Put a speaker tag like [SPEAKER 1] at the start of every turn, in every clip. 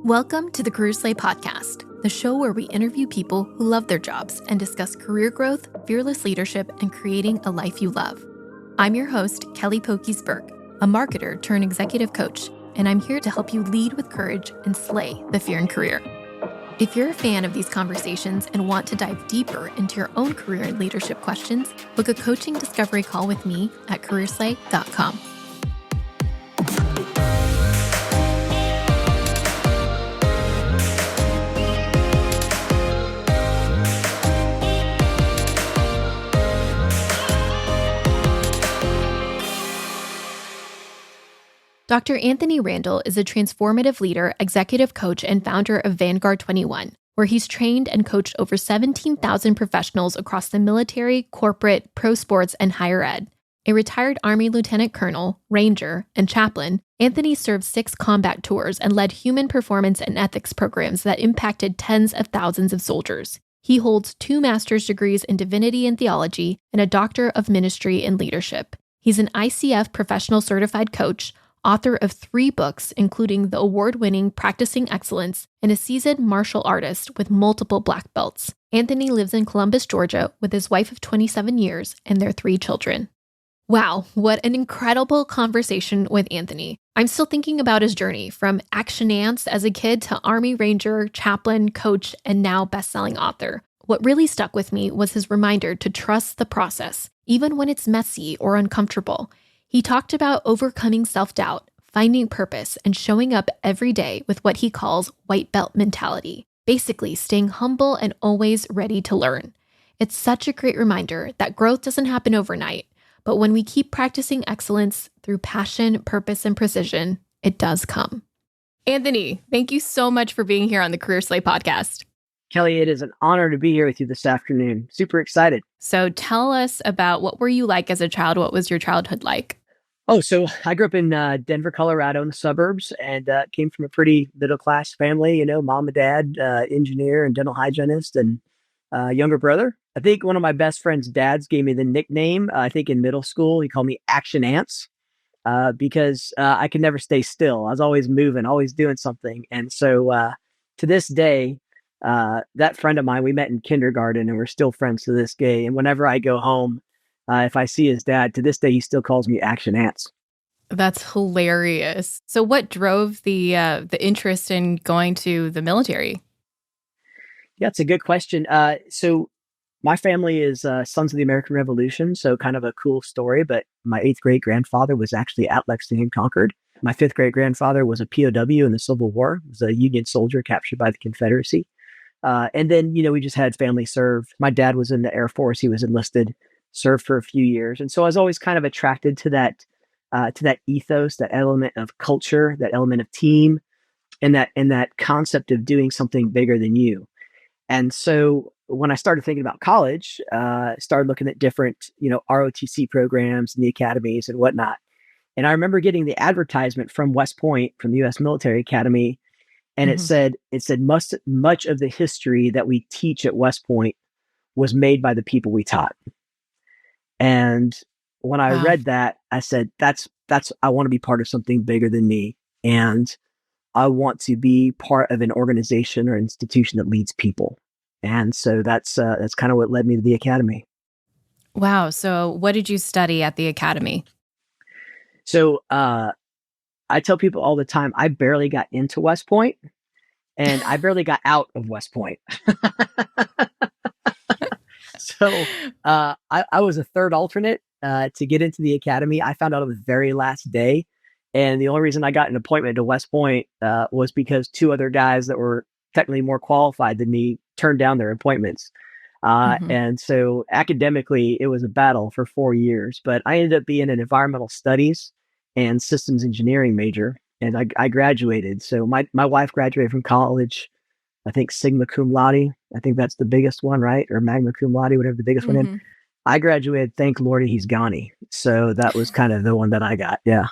[SPEAKER 1] Welcome to the Career Slay podcast, the show where we interview people who love their jobs and discuss career growth, fearless leadership, and creating a life you love. I'm your host, Kelly Pokes Burke, a marketer turned executive coach, and I'm here to help you lead with courage and slay the fear in career. If you're a fan of these conversations and want to dive deeper into your own career and leadership questions, book a coaching discovery call with me at careerslay.com. Dr. Anthony Randall is a transformative leader, executive coach, and founder of VanguardXXI, where he's trained and coached over 17,000 professionals across the military, corporate, pro sports, and higher ed. A retired Army lieutenant colonel, ranger, and chaplain, Anthony served 6 combat tours and led human performance and ethics programs that impacted tens of thousands of soldiers. He holds 2 master's degrees in divinity and theology and a doctor of ministry and leadership. He's an ICF professional certified coach, author of 3 books, including the award-winning Practicing Excellence, and a seasoned martial artist with multiple black belts. Anthony lives in Columbus, Georgia, with his wife of 27 years and their 3 children. Wow, what an incredible conversation with Anthony. I'm still thinking about his journey from action ants as a kid to Army Ranger, chaplain, coach, and now best-selling author. What really stuck with me was his reminder to trust the process, even when it's messy or uncomfortable. He talked about overcoming self-doubt, finding purpose, and showing up every day with what he calls white belt mentality, basically staying humble and always ready to learn. It's such a great reminder that growth doesn't happen overnight, but when we keep practicing excellence through passion, purpose, and precision, it does come. Anthony, thank you so much for being here on the Career Slay podcast.
[SPEAKER 2] Kelly, it is an honor to be here with you this afternoon. Super excited.
[SPEAKER 1] So tell us about what were you like as a child? What was your childhood like?
[SPEAKER 2] Oh, so I grew up in Denver, Colorado in the suburbs and came from a pretty middle-class family, mom and dad, engineer and dental hygienist and younger brother. I think one of my best friend's dads gave me the nickname, I think in middle school, he called me Action Ants because I could never stay still. I was always moving, always doing something. And so to this day, that friend of mine, we met in kindergarten and we're still friends to this day. And whenever I go home, if I see his dad, to this day, he still calls me Action Ants.
[SPEAKER 1] That's hilarious. So what drove the interest in going to the military?
[SPEAKER 2] Yeah, it's a good question. So my family is Sons of the American Revolution, so kind of a cool story, but my 8th great-grandfather was actually at Lexington and Concord. My 5th great-grandfather was a POW in the Civil War, was a Union soldier captured by the Confederacy. And then, we just had family serve. My dad was in the Air Force. He was enlisted, served for a few years. And so I was always kind of attracted to that ethos, that element of culture, that element of team, and that concept of doing something bigger than you. And so when I started thinking about college, started looking at different, ROTC programs and the academies and whatnot. And I remember getting the advertisement from West Point, from the U.S. Military Academy, and it said much of the history that we teach at West Point was made by the people we taught. And when I read that, I said, I want to be part of something bigger than me. And I want to be part of an organization or institution that leads people. And so that's kind of what led me to the academy.
[SPEAKER 1] Wow. So what did you study at the academy?
[SPEAKER 2] So I tell people all the time, I barely got into West Point and I barely got out of West Point. So I was a third alternate to get into the academy. I found out on the very last day. And the only reason I got an appointment to West Point was because 2 other guys that were technically more qualified than me turned down their appointments. And so academically, it was a battle for 4 years. But I ended up being an environmental studies and systems engineering major. And I graduated. So my wife graduated from college, I think sigma cum laude. I think that's the biggest one, right? Or magna cum laude, whatever the biggest one is. I graduated, thank Lordy, he's gone. So that was kind of the one that I got. Yeah.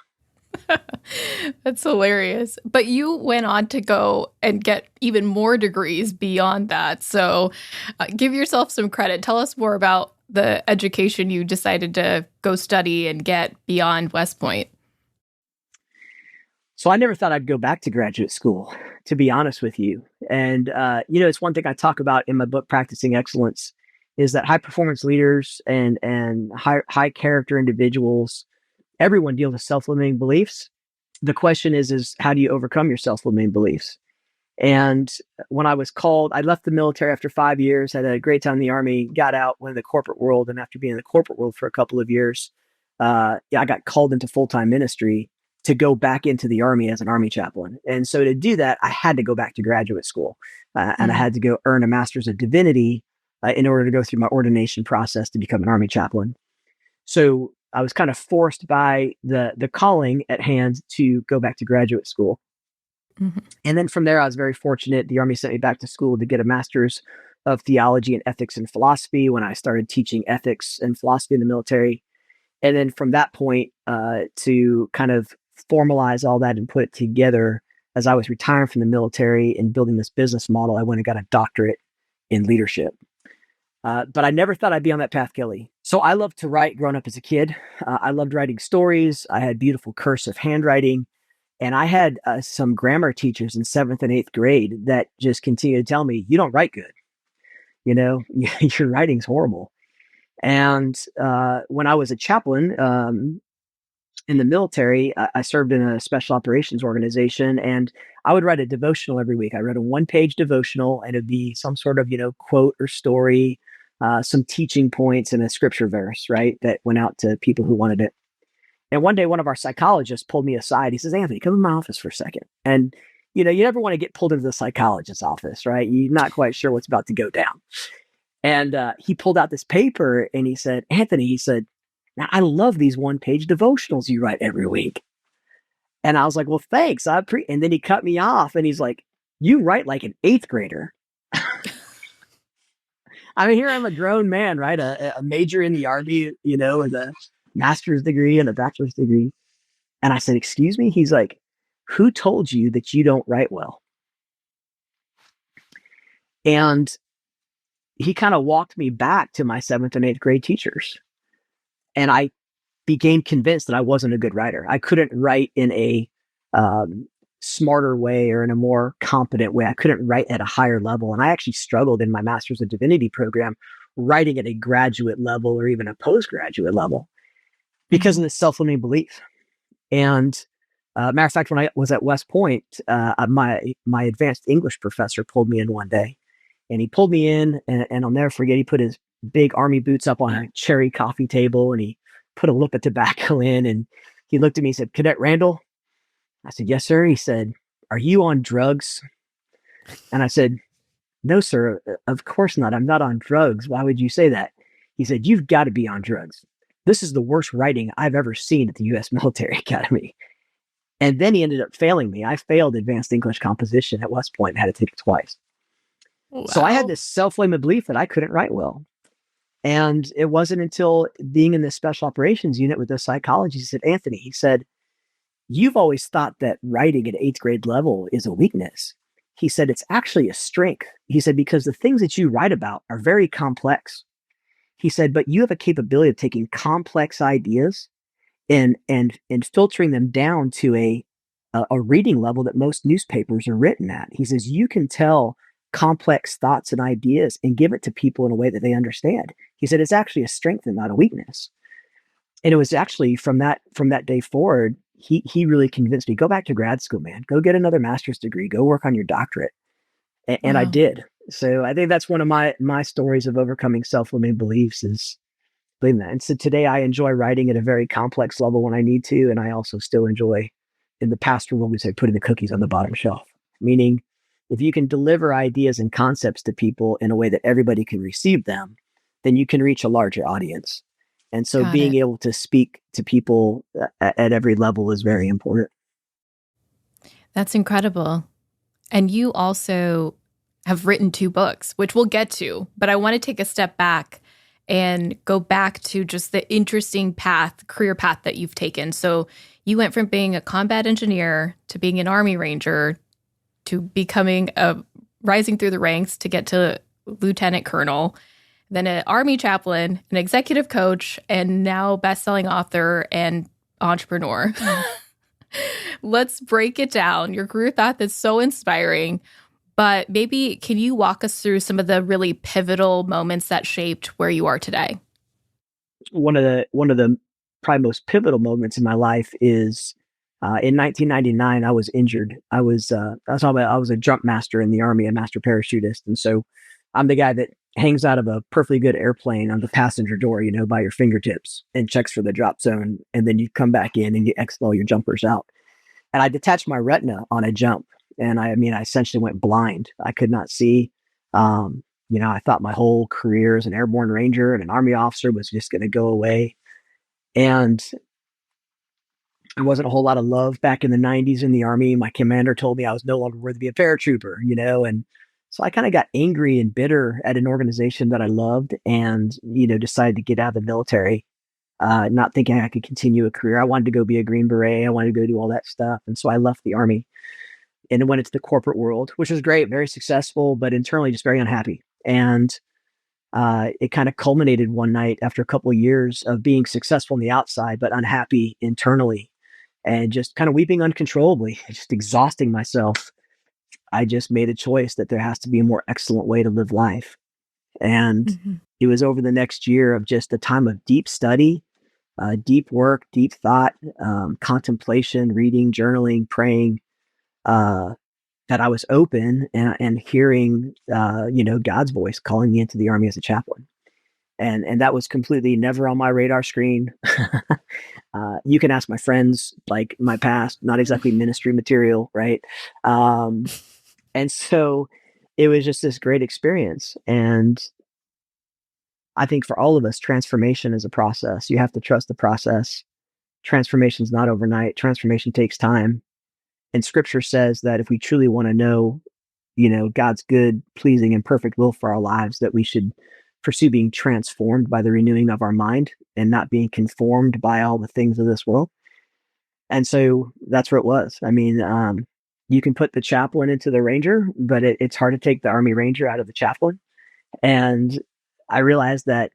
[SPEAKER 1] That's hilarious. But you went on to go and get even more degrees beyond that. So give yourself some credit. Tell us more about the education you decided to go study and get beyond West Point.
[SPEAKER 2] So I never thought I'd go back to graduate school, to be honest with you. And, it's one thing I talk about in my book, Practicing Excellence, is that high performance leaders and high character individuals, everyone deals with self-limiting beliefs. The question is how do you overcome your self-limiting beliefs? And when I was called, I left the military after 5 years, had a great time in the Army, got out, went in the corporate world. And after being in the corporate world for a couple of years, I got called into full-time ministry to go back into the Army as an Army chaplain. And so to do that, I had to go back to graduate school and I had to go earn a master's of divinity in order to go through my ordination process to become an Army chaplain. So I was kind of forced by the calling at hand to go back to graduate school. Mm-hmm. And then from there, I was very fortunate. The Army sent me back to school to get a master's of theology and ethics and philosophy when I started teaching ethics and philosophy in the military. And then from that point to kind of formalize all that and put it together, as I was retiring from the military and building this business model, I went and got a doctorate in leadership. But I never thought I'd be on that path, Kelly. So I loved to write growing up as a kid. I loved writing stories. I had beautiful cursive handwriting. And I had some grammar teachers in 7th and 8th grade that just continued to tell me, you don't write good. Your writing's horrible. And when I was a chaplain in the military, I served in a special operations organization, and I would write a devotional every week. I read a 1-page devotional, and it'd be some sort of, quote or story, some teaching points, and a scripture verse, right, that went out to people who wanted it. And one day, one of our psychologists pulled me aside. He says, Anthony, come in my office for a second. And, you never want to get pulled into the psychologist's office, right? You're not quite sure what's about to go down. And he pulled out this paper and he said, Anthony, he said, now I love these 1-page devotionals you write every week. And I was like, well, thanks. And then he cut me off and he's like, you write like an 8th grader. I mean, here I'm a grown man, right? A major in the Army, with a master's degree and a bachelor's degree. And I said, excuse me? He's like, who told you that you don't write well? And he kind of walked me back to my 7th and 8th grade teachers. And I became convinced that I wasn't a good writer. I couldn't write in a smarter way or in a more competent way. I couldn't write at a higher level. And I actually struggled in my Master's of Divinity program writing at a graduate level or even a postgraduate level because of this self-limiting belief. And matter of fact, when I was at West Point, my advanced English professor pulled me in one day. And he pulled me in, and I'll never forget, he put his big Army boots up on a cherry coffee table, and he put a lip of tobacco in, and he looked at me and said, Cadet Randall? I said, yes, sir. He said, are you on drugs? And I said, no, sir, of course not. I'm not on drugs. Why would you say that? He said, you've got to be on drugs. This is the worst writing I've ever seen at the U.S. Military Academy. And then he ended up failing me. I failed advanced English composition at West Point and had to take it twice. Wow. So I had this self-limiting belief that I couldn't write well. And it wasn't until being in this special operations unit with the psychologist at Anthony, he said, you've always thought that writing at 8th grade level is a weakness. He said, it's actually a strength. He said, because the things that you write about are very complex. He said, but you have a capability of taking complex ideas and filtering them down to a reading level that most newspapers are written at. He says, you can tell complex thoughts and ideas and give it to people in a way that they understand. He said, it's actually a strength and not a weakness. And it was actually from that day forward, he really convinced me, go back to grad school, man, go get another master's degree, go work on your doctorate. And wow. I did. So I think that's one of my stories of overcoming self-limiting beliefs is believing that. And so today I enjoy writing at a very complex level when I need to. And I also still enjoy, in the pastor world, we say, putting the cookies on the bottom shelf, meaning if you can deliver ideas and concepts to people in a way that everybody can receive them, then you can reach a larger audience. And so being able to speak to people at every level is very important.
[SPEAKER 1] That's incredible. And you also have written 2 books, which we'll get to, but I want to take a step back and go back to just the interesting career path that you've taken. So you went from being a combat engineer to being an Army Ranger to becoming rising through the ranks to get to lieutenant colonel, then an Army chaplain, an executive coach, and now best-selling author and entrepreneur. Let's break it down. Your career path is so inspiring, but maybe can you walk us through some of the really pivotal moments that shaped where you are today?
[SPEAKER 2] One of the probably most pivotal moments in my life is in 1999. I was injured. I was a jump master in the Army, a master parachutist, and so I'm the guy that hangs out of a perfectly good airplane on the passenger door, by your fingertips and checks for the drop zone, and then you come back in and you exfil your jumpers out. And I detached my retina on a jump, and I essentially went blind. I could not see. I thought my whole career as an airborne ranger and an Army officer was just going to go away. And there wasn't a whole lot of love back in the 90s in the Army. My commander told me I was no longer worthy to be a paratrooper. And so I kind of got angry and bitter at an organization that I loved and decided to get out of the military, not thinking I could continue a career. I wanted to go be a Green Beret. I wanted to go do all that stuff. And so I left the Army and went into the corporate world, which was great, very successful, but internally just very unhappy. And it kind of culminated one night after a couple of years of being successful on the outside, but unhappy internally and just kind of weeping uncontrollably, just exhausting myself. I just made a choice that there has to be a more excellent way to live life. And
[SPEAKER 1] Mhm.
[SPEAKER 2] it was over the next year of just a time of deep study, deep work, deep thought, contemplation, reading, journaling, praying, uh, that I was open and hearing, God's voice calling me into the Army as a chaplain. And that was completely never on my radar screen. You can ask my friends, like my past, not exactly ministry material, right? Um, and so it was just this great experience. And I think for all of us, transformation is a process. You have to trust the process. Transformation is not overnight. Transformation takes time. And scripture says that if we truly want to know, God's good, pleasing, and perfect will for our lives, that we should pursue being transformed by the renewing of our mind and not being conformed by all the things of this world. And so that's where it was. You can put the chaplain into the ranger, but it's hard to take the Army Ranger out of the chaplain. And I realized that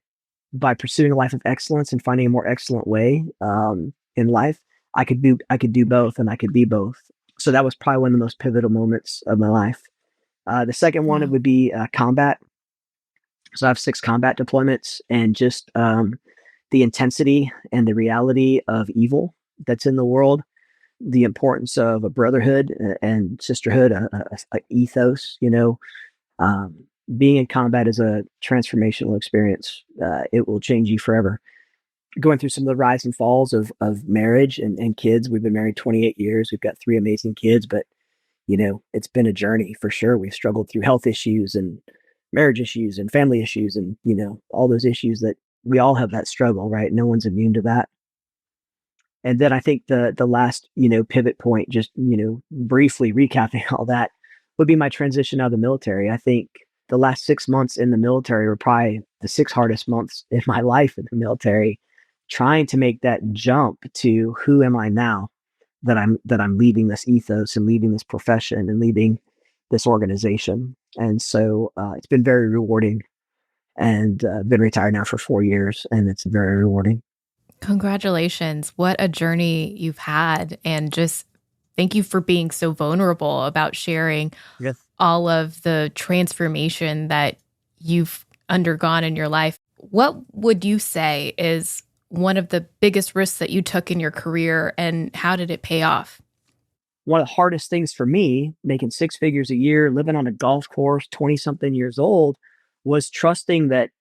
[SPEAKER 2] by pursuing a life of excellence and finding a more excellent way in life, I could do both, and I could be both. So that was probably one of the most pivotal moments of my life. The second one, it
[SPEAKER 1] Wow.
[SPEAKER 2] would be combat. So I have 6 combat deployments, and just the intensity and the reality of evil that's in the world, the importance of a brotherhood and sisterhood, a ethos. Um, being in combat is a transformational experience. It will change you forever. Going through some of the rise and falls of marriage and kids. We've been married 28 years. We've got 3 amazing kids, but it's been a journey for sure. We've struggled through health issues and marriage issues and family issues and, all those issues that we all have that struggle, right? No one's immune to that. And then I think the last, pivot point, just, briefly recapping all that, would be my transition out of the military. I think the last 6 months in the military were probably the 6 hardest months in my life in the military, trying to make that jump to who am I now that I'm leaving this ethos and leaving this profession and leaving this organization. And so it's been very rewarding, and been retired now for 4 years, and it's very rewarding.
[SPEAKER 1] Congratulations. What a journey you've had. And just thank you for being so vulnerable about sharing
[SPEAKER 2] Yes.
[SPEAKER 1] all of the transformation that you've undergone in your life. What would you say is one of the biggest risks that you took in your career, and how did it pay off?
[SPEAKER 2] One of the hardest things for me, making 6 figures a year, living on a golf course, 20 something years old, was trusting that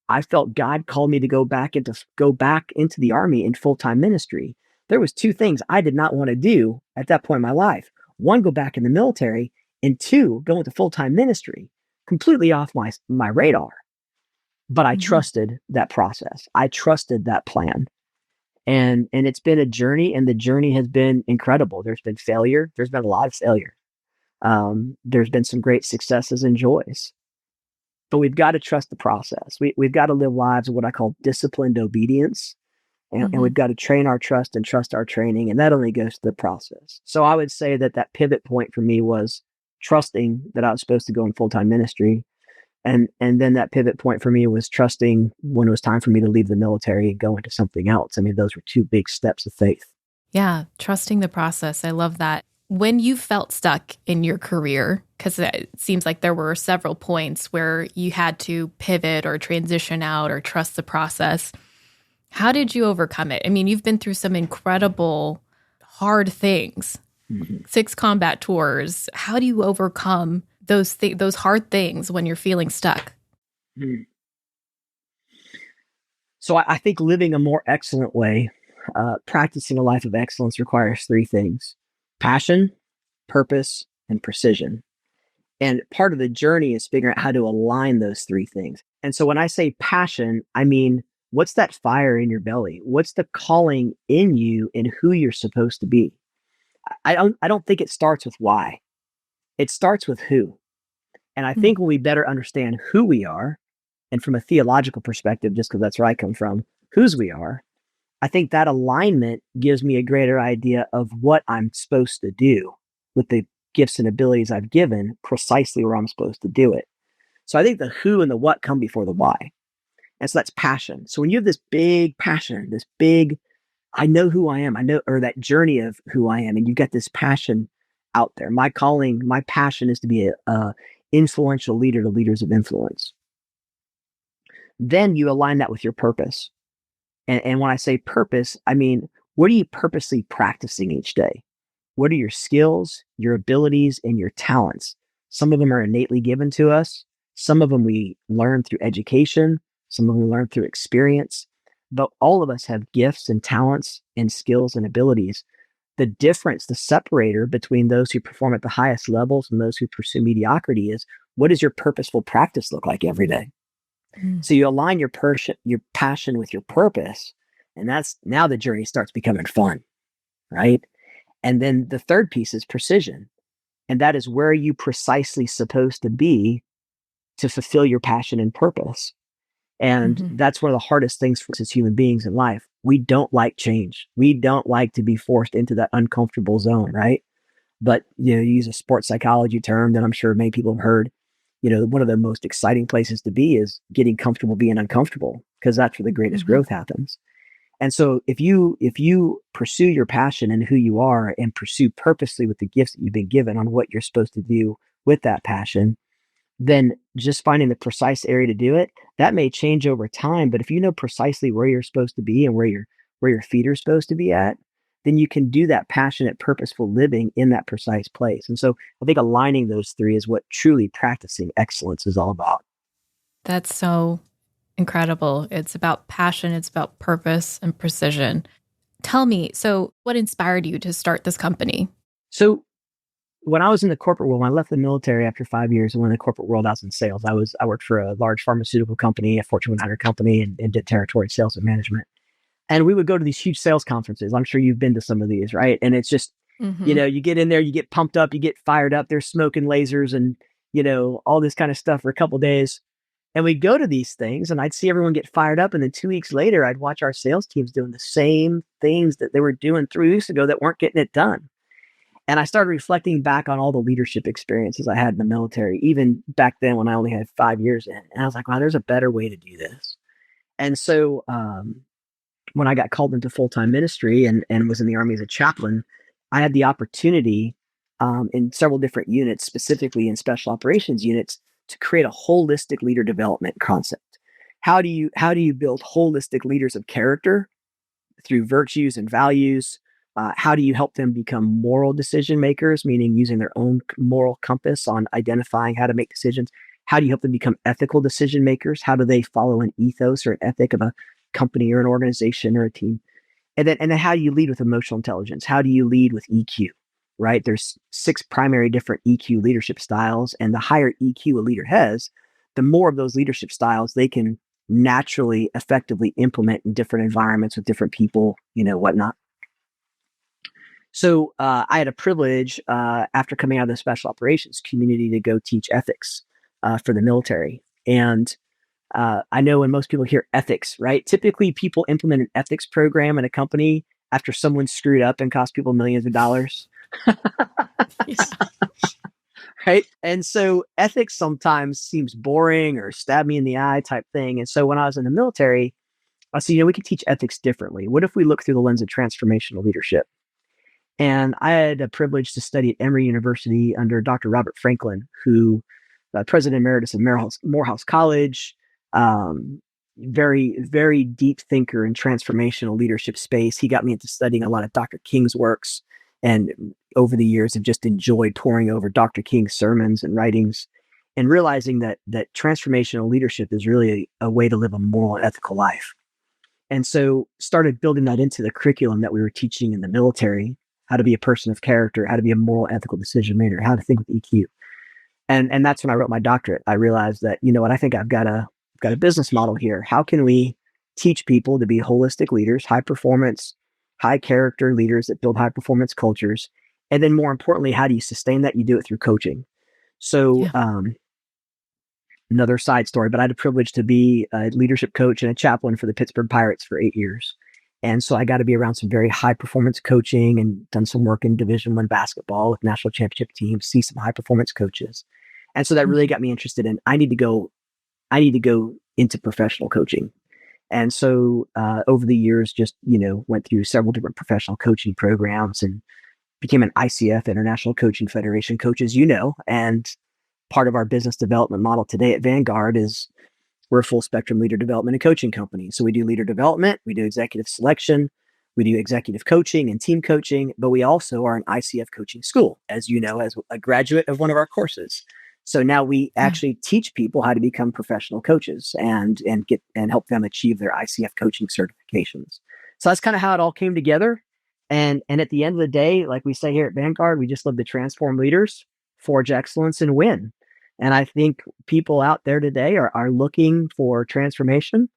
[SPEAKER 2] I felt God called me to go back into the Army in full-time ministry. There was 2 things I did not want to do at that point in my life. 1, go back in the military, and 2, go into full-time ministry. Completely off my radar. But I
[SPEAKER 1] Mhm.
[SPEAKER 2] trusted that process. I trusted that plan. And it's been a journey, and the journey has been incredible. There's been failure. There's been a lot of failure. There's been some great successes and joys, but we've got to trust the process. We've got to live lives of what I call disciplined obedience, and we've
[SPEAKER 1] Mhm.
[SPEAKER 2] got to train our trust and trust our training, and that only goes to the process. So I would say that pivot point for me was trusting that I was supposed to go in full time ministry, and then that pivot point for me was trusting when it was time for me to leave the military and go into something else. I mean, those were 2 big steps of faith.
[SPEAKER 1] Yeah, trusting the process. I love that. When you felt stuck in your career, because it seems like there were several points where you had to pivot or transition out or trust the process, how did you overcome it? I mean, you've been through some incredible, hard things,
[SPEAKER 2] Mhm.
[SPEAKER 1] 6 combat tours. How do you overcome those hard things when you're feeling stuck?
[SPEAKER 2] Mhm. So I think living a more excellent way, practicing a life of excellence requires three things: passion, purpose, and precision. And part of the journey is figuring out how to align those three things. And so when I say passion, I mean, what's that fire in your belly? What's the calling in you and who you're supposed to be? I don't think it starts with why. It starts with who. And I
[SPEAKER 1] Mm,
[SPEAKER 2] think when we better understand who we are, and from a theological perspective, just because that's where I come from, whose we are, I think that alignment gives me a greater idea of what I'm supposed to do with the gifts and abilities I've given, precisely where I'm supposed to do it. So I think the who and the what come before the why. And so that's passion. So when you have this big passion, this big, I know who I am, I know, or that journey of who I am, and you've got this passion out there. My calling, my passion is to be a influential leader to leaders of influence. Then you align that with your purpose. And when I say purpose, I mean, what are you purposely practicing each day? What are your skills, your abilities, and your talents? Some of them are innately given to us. Some of them we learn through education. Some of them we learn through experience. But all of us have gifts and talents and skills and abilities. The difference, the separator between those who perform at the highest levels and those who pursue mediocrity is, what does your purposeful practice look like every day?
[SPEAKER 1] mm,
[SPEAKER 2] So you align your passion with your purpose, and that's now the journey starts becoming fun, right? And then the third piece is precision, and that is where are you precisely supposed to be to fulfill your passion and purpose. And
[SPEAKER 1] mhm.
[SPEAKER 2] that's one of the hardest things for us as human beings in life. We don't like change. We don't like to be forced into that uncomfortable zone, right? But you use a sports psychology term that I'm sure many people have heard. One of the most exciting places to be is getting comfortable being uncomfortable, because that's where the greatest
[SPEAKER 1] Mhm.
[SPEAKER 2] growth happens. And so if you pursue your passion and who you are and pursue purposely with the gifts that you've been given on what you're supposed to do with that passion, then just finding the precise area to do it, that may change over time. But if you know precisely where you're supposed to be and where your feet are supposed to be at, then you can do that passionate, purposeful living in that precise place. And so I think aligning those three is what truly practicing excellence is all about.
[SPEAKER 1] That's so incredible. It's about passion, it's about purpose and precision. Tell me, so what inspired you to start this company?
[SPEAKER 2] So when I was in the corporate world, when I left the military after 5 years and went in the corporate world, I was in sales. I worked for a large pharmaceutical company, a Fortune 100 company, and did territory sales and management. And we would go to these huge sales conferences. I'm sure you've been to some of these, right? And it's just,
[SPEAKER 1] Hmm.
[SPEAKER 2] you get in there, you get pumped up, you get fired up. They're smoking lasers and, all this kind of stuff for a couple days. And we'd go to these things and I'd see everyone get fired up. And then 2 weeks later, I'd watch our sales teams doing the same things that they were doing 3 weeks ago that weren't getting it done. And I started reflecting back on all the leadership experiences I had in the military, even back then when I only had 5 years in. And I was like, wow, there's a better way to do this. And so when I got called into full time ministry and was in the Army as a chaplain, I had the opportunity in several different units, specifically in special operations units, to create a holistic leader development concept. How do you build holistic leaders of character through virtues and values? How do you help them become moral decision makers, meaning using their own moral compass on identifying how to make decisions? How do you help them become ethical decision makers? How do they follow an ethos or an ethic of a company or an organization or a team? And then how do you lead with emotional intelligence? How do you lead with EQ? Right? There's 6 primary different EQ leadership styles, and the higher EQ a leader has, the more of those leadership styles they can naturally, effectively implement in different environments with different people, whatnot. So I had a privilege after coming out of the special operations community to go teach ethics for the military. And I know when most people hear ethics, right? Typically, people implement an ethics program in a company after someone screwed up and cost people millions of dollars,
[SPEAKER 1] Yeah.
[SPEAKER 2] right? And so ethics sometimes seems boring or stab me in the eye type thing. And so when I was in the military, I said, we could teach ethics differently. What if we look through the lens of transformational leadership? And I had a privilege to study at Emory University under Dr. Robert Franklin, who president emeritus of Morehouse College, very, very deep thinker in transformational leadership space. He got me into studying a lot of Dr. King's works, and over the years have just enjoyed poring over Dr. King's sermons and writings, and realizing that transformational leadership is really a way to live a moral and ethical life. And so started building that into the curriculum that we were teaching in the military, how to be a person of character, how to be a moral, ethical decision maker, how to think with EQ. And that's when I wrote my doctorate. I realized that, you know what, I think I've got a business model here. How can we teach people to be holistic leaders, high performance, high character leaders that build high performance cultures? And then more importantly, how do you sustain that? You do it through coaching. So,
[SPEAKER 1] Yeah.
[SPEAKER 2] another side story, but I had the privilege to be a leadership coach and a chaplain for the Pittsburgh Pirates for 8 years. And so I got to be around some very high performance coaching and done some work in Division I basketball with national championship teams, see some high performance coaches. And so that really got me interested in I need to go into professional coaching. And so over the years, just, went through several different professional coaching programs and became an ICF, International Coaching Federation coach, as you know. And part of our business development model today at Vanguard is we're a full spectrum leader development and coaching company. So we do leader development, we do executive selection, we do executive coaching and team coaching, but we also are an ICF coaching school, as you know, as a graduate of one of our courses. So now we
[SPEAKER 1] Yeah.
[SPEAKER 2] actually teach people how to become professional coaches and help them achieve their ICF coaching certifications. So that's kind of how it all came together. And at the end of the day, like we say here at Vanguard, we just love to transform leaders, forge excellence, and win. And I think people out there today are looking for transformation.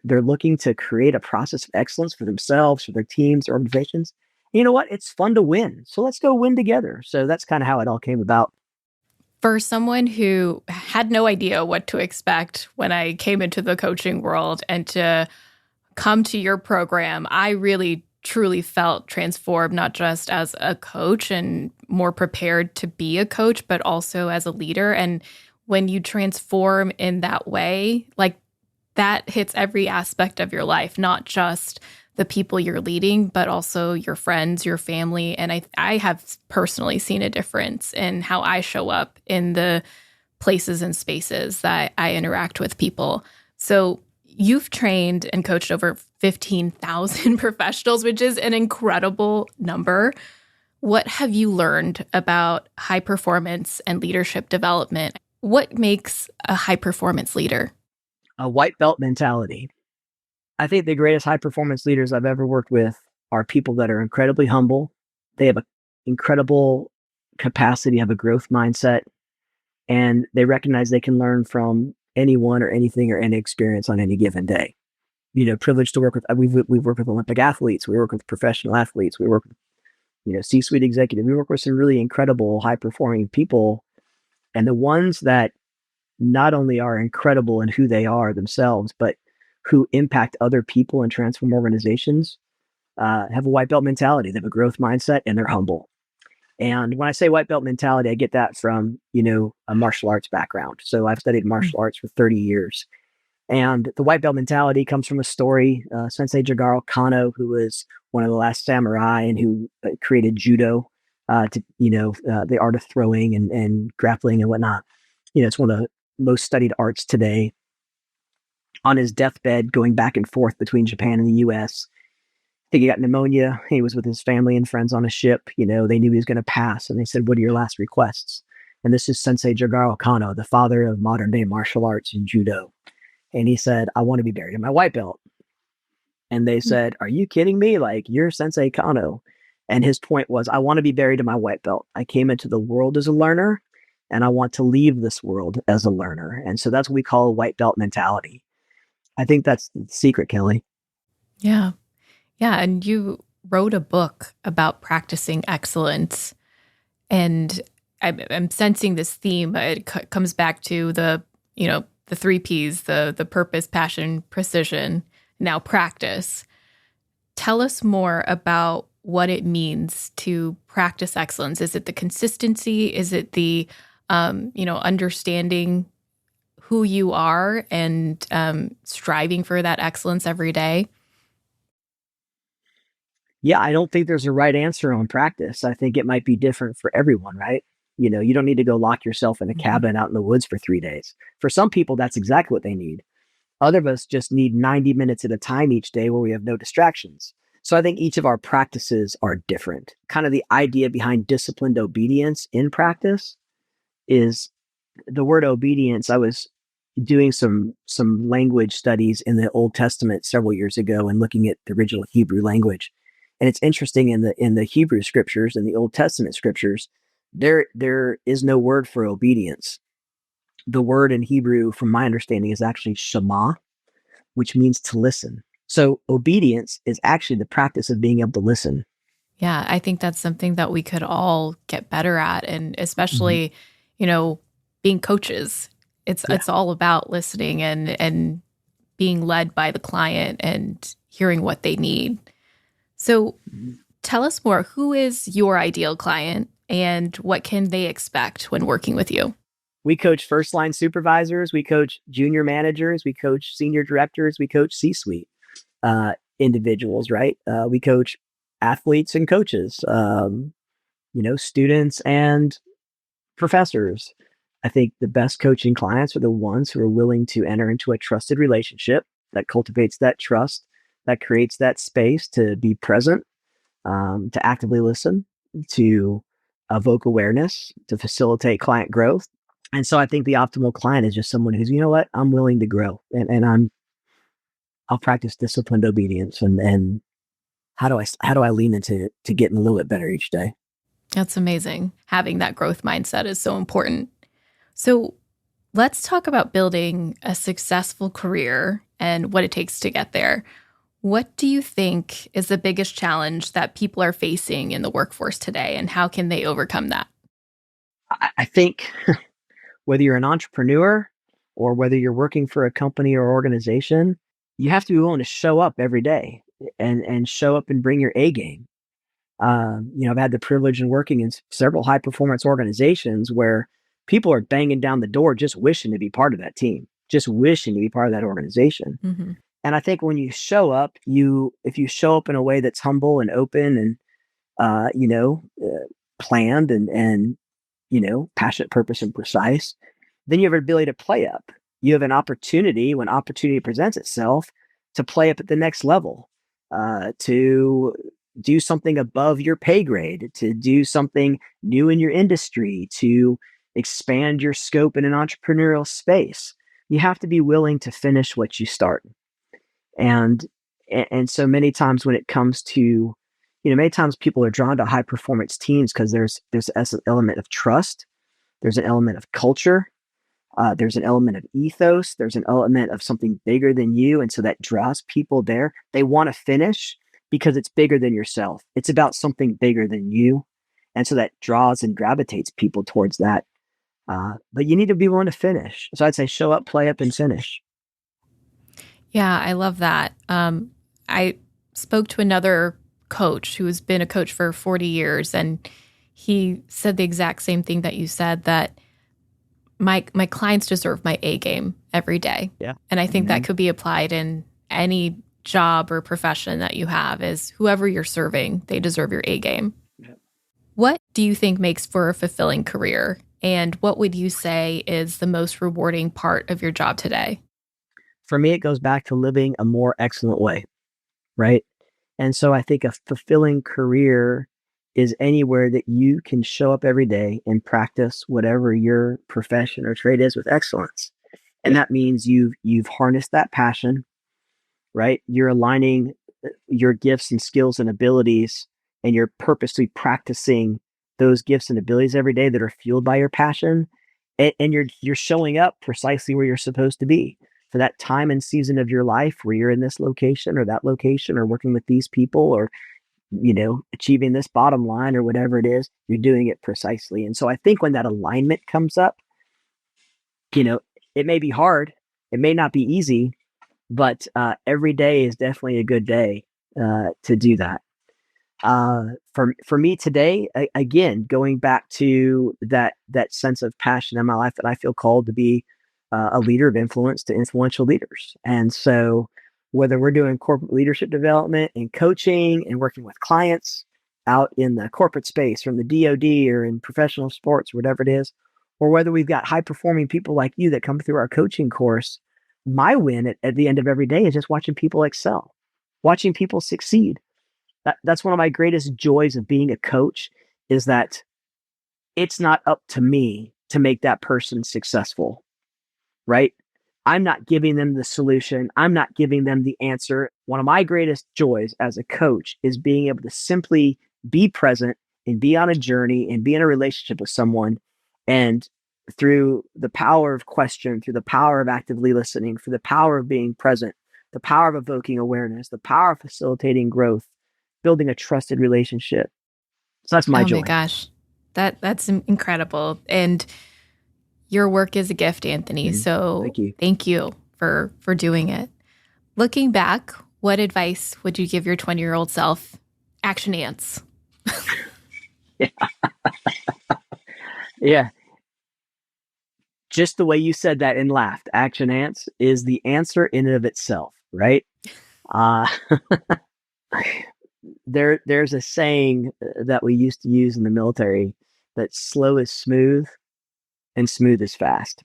[SPEAKER 2] They're looking to create a process of excellence for themselves, for their teams, their organizations. And you know what? It's fun to win. So let's go win together. So that's kind of how it all came about.
[SPEAKER 1] For someone who had no idea what to expect when I came into the coaching world and to come to your program, I really truly felt transformed, not just as a coach and more prepared to be a coach, but also as a leader. And when you transform in that way, like that hits every aspect of your life, not just the people you're leading, but also your friends, your family. And I have personally seen a difference in how I show up in the places and spaces that I interact with people. So you've trained and coached over 15,000 professionals, which is an incredible number. What have you learned about high performance and leadership development? What makes a high performance leader?
[SPEAKER 2] A white belt mentality. I think the greatest high performance leaders I've ever worked with are people that are incredibly humble. They have an incredible capacity, have a growth mindset, and they recognize they can learn from anyone or anything or any experience on any given day. Privileged to work with, we've worked with Olympic athletes, we work with professional athletes, we work with, C-suite executive, we work with some really incredible high performing people. And the ones that not only are incredible in who they are themselves, but who impact other people and transform organizations, have a white belt mentality. They have a growth mindset and they're humble. And when I say white belt mentality, I get that from, a martial arts background. So I've studied martial arts for 30 years. And the white belt mentality comes from a story, Sensei Jigaro Kano, who was one of the last samurai and who created judo, the art of throwing and grappling and whatnot. It's one of the most studied arts today. On his deathbed, going back and forth between Japan and the US, I think he got pneumonia. He was with his family and friends on a ship. They knew he was going to pass. And they said, "What are your last requests?" And this is Sensei Jigaro Kano, the father of modern day martial arts and judo. And he said, "I want to be buried in my white belt." And they said, "Are you kidding me? Like, you're Sensei Kano." And his point was, "I want to be buried in my white belt. I came into the world as a learner and I want to leave this world as a learner." And so that's what we call a white belt mentality. I think that's the secret, Kelly.
[SPEAKER 1] Yeah. Yeah. And you wrote a book about practicing excellence. And I'm sensing this theme. It comes back to the three P's, the purpose, passion, precision, now practice. Tell us more about what it means to practice excellence. Is it the consistency? Is it the, understanding who you are and striving for that excellence every day?
[SPEAKER 2] Yeah, I don't think there's a right answer on practice. I think it might be different for everyone, right? You don't need to go lock yourself in a
[SPEAKER 1] Mhm.
[SPEAKER 2] cabin out in the woods for 3 days. For some people, that's exactly what they need. Other of us just need 90 minutes at a time each day where we have no distractions. So I think each of our practices are different. Kind of the idea behind disciplined obedience in practice is the word obedience. I was doing some language studies in the Old Testament several years ago and looking at the original Hebrew language. And it's interesting in the Hebrew scriptures and the Old Testament scriptures, there is no word for obedience. The word in Hebrew, from my understanding, is actually shema, which means to listen. So obedience is actually the practice of being able to listen.
[SPEAKER 1] Yeah, I think that's something that we could all get better at, and
[SPEAKER 2] Mhm.
[SPEAKER 1] especially, you know, being coaches.
[SPEAKER 2] Yeah.
[SPEAKER 1] It's all about listening and being led by the client and hearing what they need. So,
[SPEAKER 2] Mhm.
[SPEAKER 1] tell us more. Who is your ideal client and what can they expect when working with you?
[SPEAKER 2] We coach first line supervisors, we coach junior managers, we coach senior directors, we coach C suite individuals, right? We coach athletes and coaches, students and professors. I think the best coaching clients are the ones who are willing to enter into a trusted relationship that cultivates that trust, that creates that space to be present, to actively listen, to evoke awareness, to facilitate client growth. And so I think the optimal client is just someone who's, you know what, I'm willing to grow and I'll practice disciplined obedience and how do I lean into to getting a little bit better each day?
[SPEAKER 1] That's amazing. Having that growth mindset is so important. So, let's talk about building a successful career and what it takes to get there. What do you think is the biggest challenge that people are facing in the workforce today, and how can they overcome that?
[SPEAKER 2] I think whether you're an entrepreneur or whether you're working for a company or organization, you have to be willing to show up every day and show up and bring your A game. I've had the privilege in working in several high performance organizations where people are banging down the door just wishing to be part of that team, just wishing to be part of that organization.
[SPEAKER 1] Hmm.
[SPEAKER 2] And I think when you show up, if you show up in a way that's humble and open and planned and passionate, purpose, and precise, then you have an ability to play up. You have an opportunity when opportunity presents itself to play up at the next level, to do something above your pay grade, to do something new in your industry, to expand your scope in an entrepreneurial space. You have to be willing to finish what you start. And and so many times when it comes to, many times people are drawn to high performance teams because there's an element of trust, there's an element of culture, there's an element of ethos. There's an element of something bigger than you. And so that draws people there. They want to finish because it's bigger than yourself. It's about something bigger than you. And so that draws and gravitates people towards that. But you need to be willing to finish. So I'd say show up, play up, and finish.
[SPEAKER 1] Yeah, I love that. I spoke to another coach who has been a coach for 40 years, and he said the exact same thing that you said, that my clients deserve my A game every day.
[SPEAKER 2] Yeah.
[SPEAKER 1] And I think that
[SPEAKER 2] Mhm.
[SPEAKER 1] could be applied in any job or profession that you have, is whoever you're serving, they deserve your A game.
[SPEAKER 2] Yeah.
[SPEAKER 1] What do you think makes for a fulfilling career? And what would you say is the most rewarding part of your job today?
[SPEAKER 2] For me, it goes back to living a more excellent way, right? And so I think a fulfilling career is anywhere that you can show up every day and practice whatever your profession or trade is with excellence. And that means you've harnessed that passion, right? You're aligning your gifts and skills and abilities, and you're purposely practicing those gifts and abilities every day that are fueled by your passion, and you're showing up precisely where you're supposed to be for that time and season of your life where you're in this location or that location or working with these people or achieving this bottom line or whatever it is. You're doing it precisely. And so I think when that alignment comes up, you know it may be hard, it may not be easy, but every day is definitely a good day to do that. For me today, again, going back to that sense of passion in my life that I feel called to be a leader of influence to influential leaders, and so whether we're doing corporate leadership development and coaching and working with clients out in the corporate space from the DoD or in professional sports, whatever it is, or whether we've got high performing people like you that come through our coaching course, my win at the end of every day is just watching people excel, watching people succeed. That's one of my greatest joys of being a coach, is that it's not up to me to make that person successful, right? I'm not giving them the solution. I'm not giving them the answer. One of my greatest joys as a coach is being able to simply be present and be on a journey and be in a relationship with someone. And through the power of question, through the power of actively listening, through the power of being present, the power of evoking awareness, the power of facilitating growth, building a trusted relationship. So that's my joy.
[SPEAKER 1] Oh my gosh. That's incredible. And your work is a gift, Anthony. So thank you for doing it. Looking back, what advice would you give your 20-year-old self? Action ants.
[SPEAKER 2] Yeah. Just the way you said that and laughed, action ants is the answer in and of itself, right? There's a saying that we used to use in the military that slow is smooth and smooth is fast.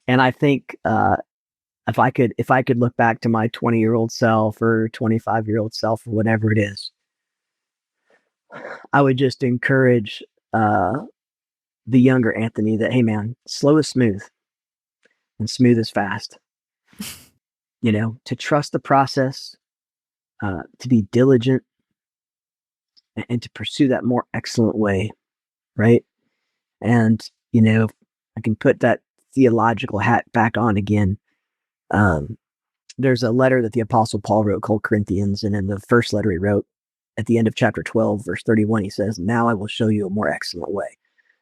[SPEAKER 2] And I think if I could look back to my 20-year-old self or 25-year-old self or whatever it is, I would just encourage the younger Anthony that, hey man, slow is smooth and smooth is fast. To trust the process, to be diligent, and to pursue that more excellent way, right? And, I can put that theological hat back on again. There's a letter that the Apostle Paul wrote called Corinthians, and in the first letter he wrote, at the end of chapter 12, verse 31, he says, "Now I will show you a more excellent way."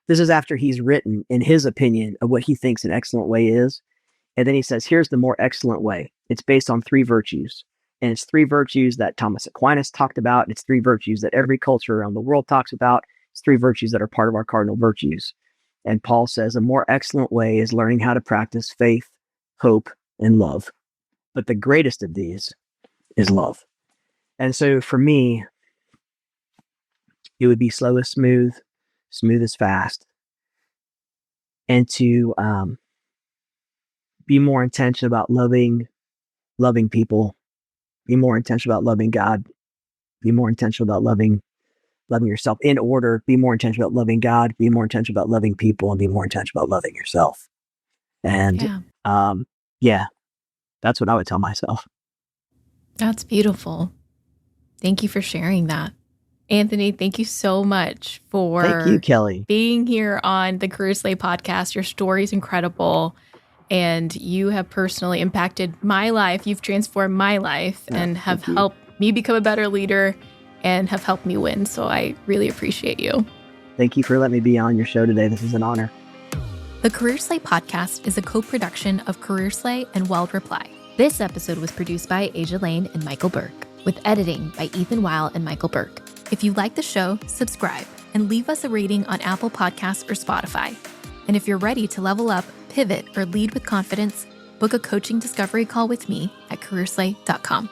[SPEAKER 2] This is after he's written, in his opinion, of what he thinks an excellent way is. And then he says, here's the more excellent way. It's based on 3 virtues. And it's 3 virtues that Thomas Aquinas talked about. And it's 3 virtues that every culture around the world talks about. It's 3 virtues that are part of our cardinal virtues. And Paul says a more excellent way is learning how to practice faith, hope, and love. But the greatest of these is love. And so for me, it would be slow as smooth, smooth as fast, and to be more intentional about loving people, be more intentional about loving God, be more intentional about loving yourself in order, be more intentional about loving God, be more intentional about loving people, and be more intentional about loving yourself. And that's what I would tell myself.
[SPEAKER 1] That's beautiful. Thank you for sharing that. Anthony, thank you so much for
[SPEAKER 2] Thank you, Kelly,
[SPEAKER 1] being here on the Career Slay podcast. Your story is incredible, and you have personally impacted my life. You've transformed my life and have helped me become a better leader and have helped me win. So I really appreciate you.
[SPEAKER 2] Thank you for letting me be on your show today. This is an honor.
[SPEAKER 1] The Career Slay podcast is a co-production of Career Slay and Weld Reply. This episode was produced by Asia Lane and Michael Burke, with editing by Ethan Weil and Michael Burke. If you like the show, subscribe and leave us a rating on Apple Podcasts or Spotify. And if you're ready to level up, pivot, or lead with confidence, book a coaching discovery call with me at careerslay.com.